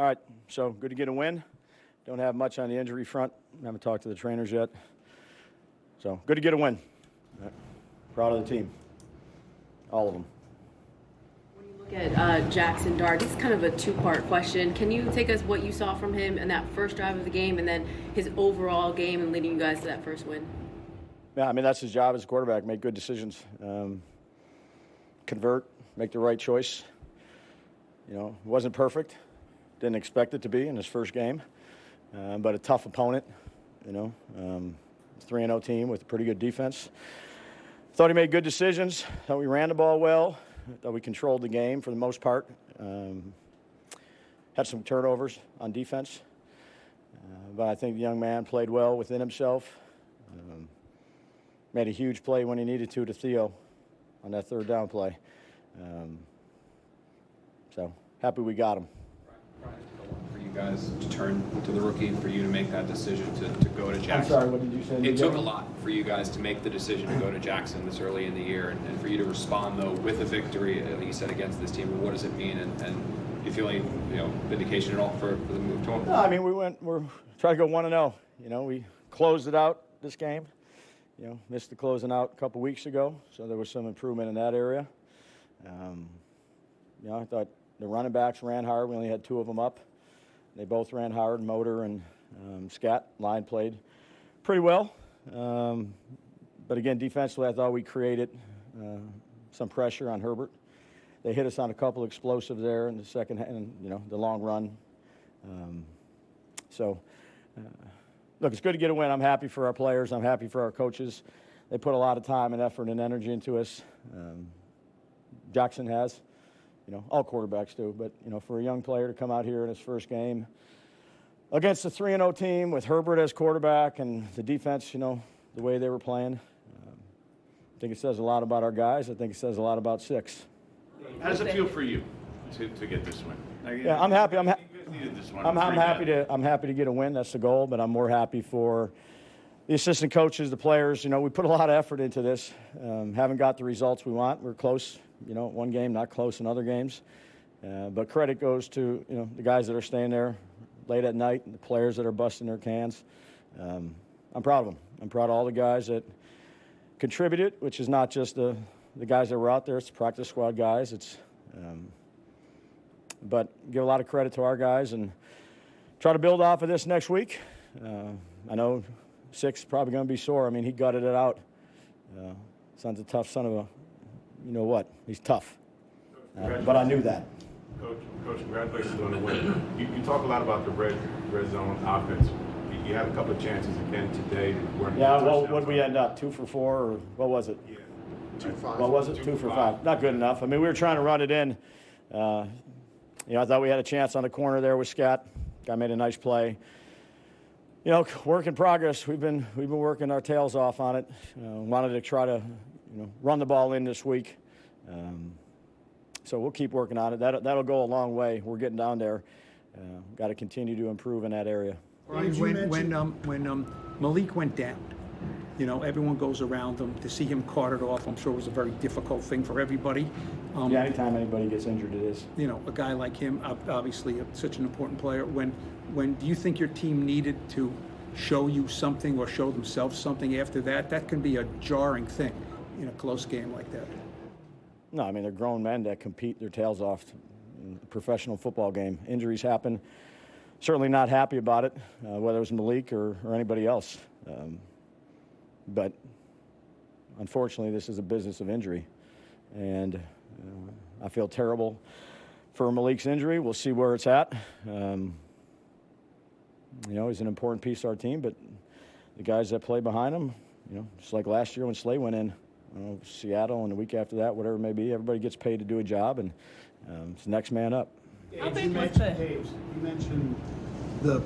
All right, so good to get a win. Don't have much on the injury front. Haven't talked to the trainers yet. So good to get a win. Proud of the team, all of them. When you look at Jaxson Dart, this is kind of a two-part question. Can you take us what you saw from him in that first drive of the game and then his overall game and leading you guys to that first win? Yeah, I mean, that's his job as a quarterback, make good decisions, convert, make the right choice. You know, wasn't perfect. Didn't expect it to be in his first game, but a tough opponent, you know, 3-0 team with a pretty good defense. Thought he made good decisions. Thought we ran the ball well. Thought we controlled the game for the most part. Had some turnovers on defense, but I think the young man played well within himself. Made a huge play when he needed to Theo on that third down play. So happy we got him. For you guys to turn to the rookie, for you to make that decision to go to Jaxson. I'm sorry, what did you say? It took a lot for you guys to make the decision to go to Jaxson this early in the year, and for you to respond, though, with a victory, like you said, against this team. What does it mean? And do you feel any vindication at all for the move to him? No, I mean, we're trying to go 1-0. You know, we closed it out this game. You know, missed the closing out a couple weeks ago, so there was some improvement in that area. You know, I thought the running backs ran hard. We only had 2 of them up. They both ran hard. Motor and Scat line played pretty well. But again, defensively, I thought we created some pressure on Herbert. They hit us on a couple explosives there in the second hand, you know, the long run. Look, it's good to get a win. I'm happy for our players. I'm happy for our coaches. They put a lot of time and effort and energy into us. Jaxson has. You know, all quarterbacks do. But, you know, for a young player to come out here in his first game against a 3-0 team with Herbert as quarterback and the defense, you know, the way they were playing, I think it says a lot about our guys. I think it says a lot about 6. How does it feel for you to get this win? Yeah, I'm happy. I'm I'm happy to get a win. That's the goal. But I'm more happy for the assistant coaches, the players. You know, we put a lot of effort into this. Haven't got the results we want. We're close. You know, one game, not close in other games. But credit goes to, you know, the guys that are staying there late at night and the players that are busting their cans. I'm proud of them. I'm proud of all the guys that contributed, which is not just the guys that were out there. It's the practice squad guys. But give a lot of credit to our guys and try to build off of this next week. I know 6 is probably going to be sore. I mean, he gutted it out. Son's a tough son of a, you know what? He's tough. But I knew that. Coach, congratulations on the win. You talk a lot about the red zone offense. You had a couple of chances again today. Yeah, well, what did we end up? 2 for 4, or what was it? Yeah. 2 for 5. What was it? 2 for 5. Not good enough. I mean, we were trying to run it in. You know, I thought we had a chance on the corner there with Scat. Guy made a nice play. You know, work in progress. We've been working our tails off on it. Wanted to try to, you know, run the ball in this week. So we'll keep working on it. That'll go a long way. We're getting down there. Got to continue to improve in that area. When Malik went down, you know, everyone goes around him. To see him carted off, I'm sure was a very difficult thing for everybody. Yeah, anytime anybody gets injured, it is. You know, a guy like him, obviously such an important player. When do you think your team needed to show you something or show themselves something after that? That can be a jarring thing in a close game like that. No, I mean, they're grown men that compete their tails off in a professional football game. Injuries happen. Certainly not happy about it, whether it was Malik or anybody else. But unfortunately, this is a business of injury. And I feel terrible for Malik's injury. We'll see where it's at. You know, he's an important piece of our team, but the guys that play behind him, you know, just like last year when Slay went in, you know, Seattle, and the week after that, whatever it may be, everybody gets paid to do a job, and it's the next man up. You mentioned the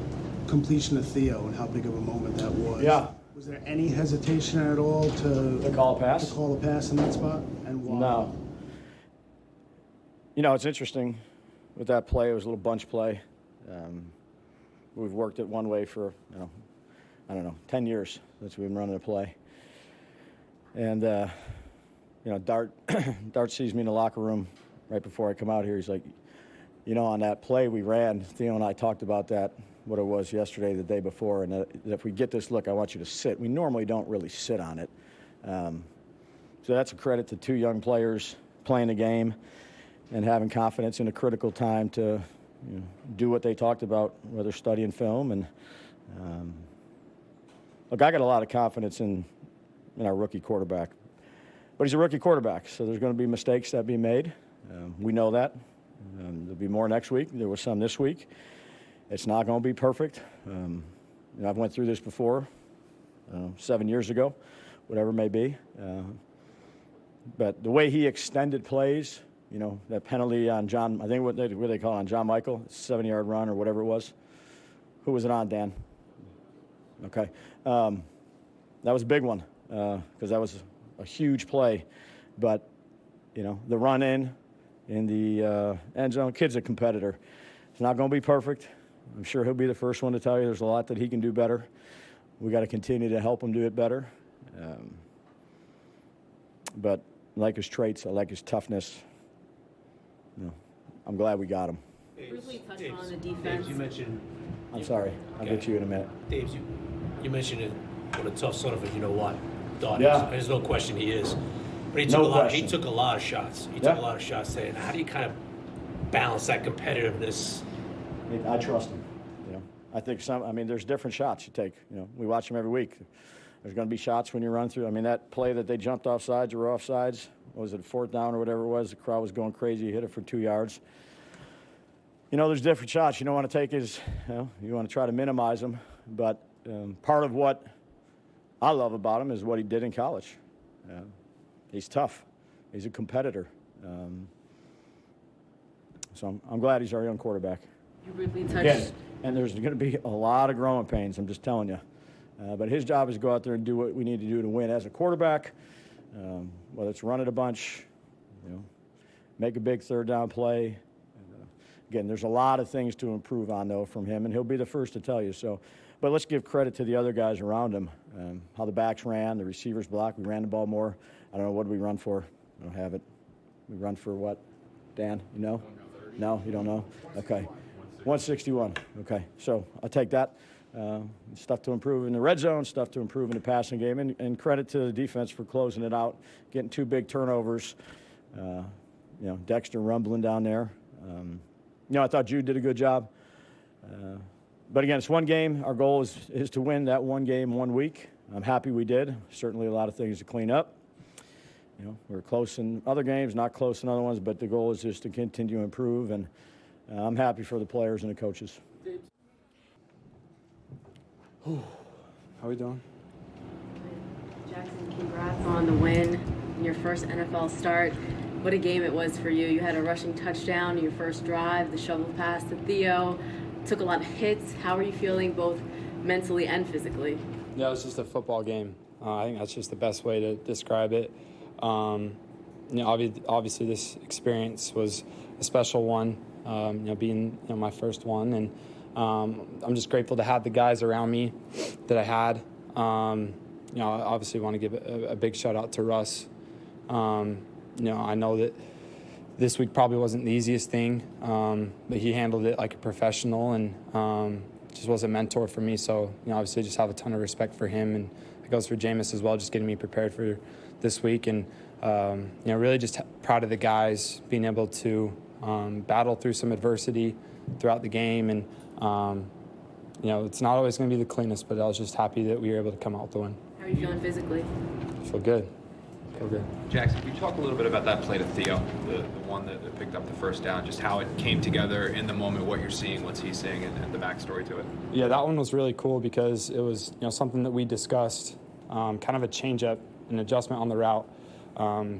completion of Theo and how big of a moment that was. Yeah. Was there any hesitation at all to call a pass? To call a pass in that spot, and why? No. You know, it's interesting with that play. It was a little bunch play. We've worked it one way for, you know, I don't know, 10 years since we've been running a play. And, you know, Dart sees me in the locker room right before I come out here. He's like, on that play we ran, Theo and I talked about that, what it was yesterday, the day before, and that if we get this look, I want you to sit. We normally don't really sit on it. So that's a credit to 2 young players playing the game and having confidence in a critical time to do what they talked about, whether studying film. And look, I got a lot of confidence in our rookie quarterback. But he's a rookie quarterback, so there's going to be mistakes that be made. We know that. There'll be more next week. There was some this week. It's not going to be perfect. I've went through this before, 7 years ago, whatever it may be. But the way he extended plays, that penalty on John, I think what they call it on John Michael, 7-yard run or whatever it was. Who was it on, Dan? Okay. That was a big one because that was a huge play. But, the run in the end zone, kid's a competitor. It's not going to be perfect. I'm sure he'll be the first one to tell you there's a lot that he can do better. We got to continue to help him do it better. But I like his traits. I like his toughness. I'm glad we got him. Briefly touch on the defense. You mentioned. I'm sorry. I'll get you in a minute. Dave, you mentioned it. What a tough son of a Dart Yeah. is. There's no question he is. But he took a lot of shots. He took a lot of shots today. And how do you kind of balance that competitiveness? I trust him. I think there's different shots you take. We watch them every week. There's going to be shots when you run through. That play that they jumped off sides or off sides, what was it, 4th down or whatever it was? The crowd was going crazy. He hit it for 2 yards. There's different shots you don't want to take you want to try to minimize them. But part of what I love about him is what he did in college. He's tough. He's a competitor. So I'm glad he's our young quarterback. You briefly touched. Yeah, and there's going to be a lot of growing pains, I'm just telling you. But his job is to go out there and do what we need to do to win as a quarterback, whether it's run it a bunch, make a big 3rd down play. Again, there's a lot of things to improve on, though, from him, and he'll be the first to tell you. So, but let's give credit to the other guys around him, how the backs ran, the receivers blocked. We ran the ball more. I don't know, what did we run for? I don't have it. We run for what? Dan, you know? No, you don't know? Okay. 161. Okay, so I'll take that. Stuff to improve in the red zone, stuff to improve in the passing game, and credit to the defense for closing it out, getting 2 big turnovers. Dexter rumbling down there. I thought Jude did a good job. But again, it's one game. Our goal is to win that one game 1 week. I'm happy we did. Certainly a lot of things to clean up. We're close in other games, not close in other ones, but the goal is just to continue to improve, and I'm happy for the players and the coaches. How we doing? Jaxson, congrats on the win in your first NFL start. What a game it was for you. You had a rushing touchdown in your first drive, the shovel pass to Theo. Took a lot of hits. How are you feeling both mentally and physically? Yeah, it was just a football game. I think that's just the best way to describe it. Obviously this experience was a special one, being my first one. And I'm just grateful to have the guys around me that I had. I obviously want to give a big shout out to Russ. I know that this week probably wasn't the easiest thing, but he handled it like a professional and just was a mentor for me. So, obviously just have a ton of respect for him, and it goes for Jameis as well, just getting me prepared for this week. And, really just proud of the guys being able to battle through some adversity throughout the game. And, it's not always going to be the cleanest, but I was just happy that we were able to come out with the win. How are you feeling physically? I feel good. Jaxson, can you talk a little bit about that play to Theo, the one that picked up the first down, just how it came together in the moment, what you're seeing, what's he seeing, and the backstory to it? Yeah, that one was really cool because it was something that we discussed, kind of a change-up, an adjustment on the route.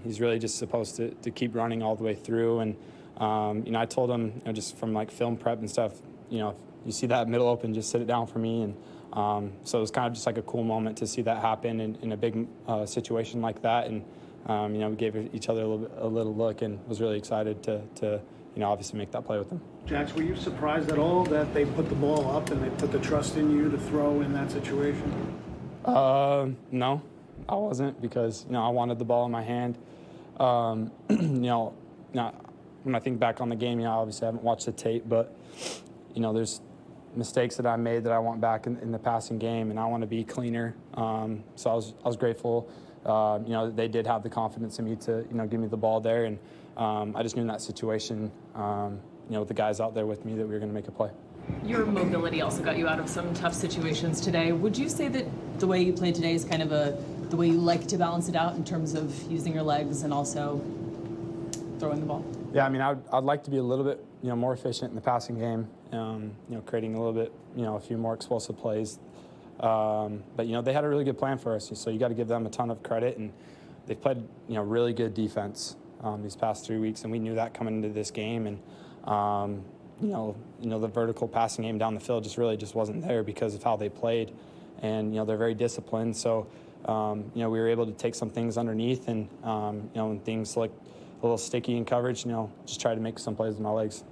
He's really just supposed to keep running all the way through. And, I told him, just from like film prep and stuff, if you see that middle open, just sit it down for me. And so it was kind of just like a cool moment to see that happen in a big situation like that. And, we gave each other a little look and was really excited to obviously make that play with them. Jax, were you surprised at all that they put the ball up and they put the trust in you to throw in that situation? No, I wasn't, because, I wanted the ball in my hand. when I think back on the game, obviously I haven't watched the tape, but, there's mistakes that I made that I want back in the passing game, and I want to be cleaner. So I was grateful, that they did have the confidence in me to, give me the ball there. And I just knew in that situation, with the guys out there with me, that we were going to make a play. Your mobility also got you out of some tough situations today. Would you say that the way you played today is kind of the way you like to balance it out in terms of using your legs and also throwing the ball? Yeah, I mean, I'd like to be a little bit, more efficient in the passing game, creating a little bit, a few more explosive plays. But, they had a really good plan for us, so you got to give them a ton of credit. And they've played, really good defense these past 3 weeks, and we knew that coming into this game. And, the vertical passing game down the field just wasn't there because of how they played. And, they're very disciplined. So, we were able to take some things underneath and, when things look a little sticky in coverage, just try to make some plays with my legs.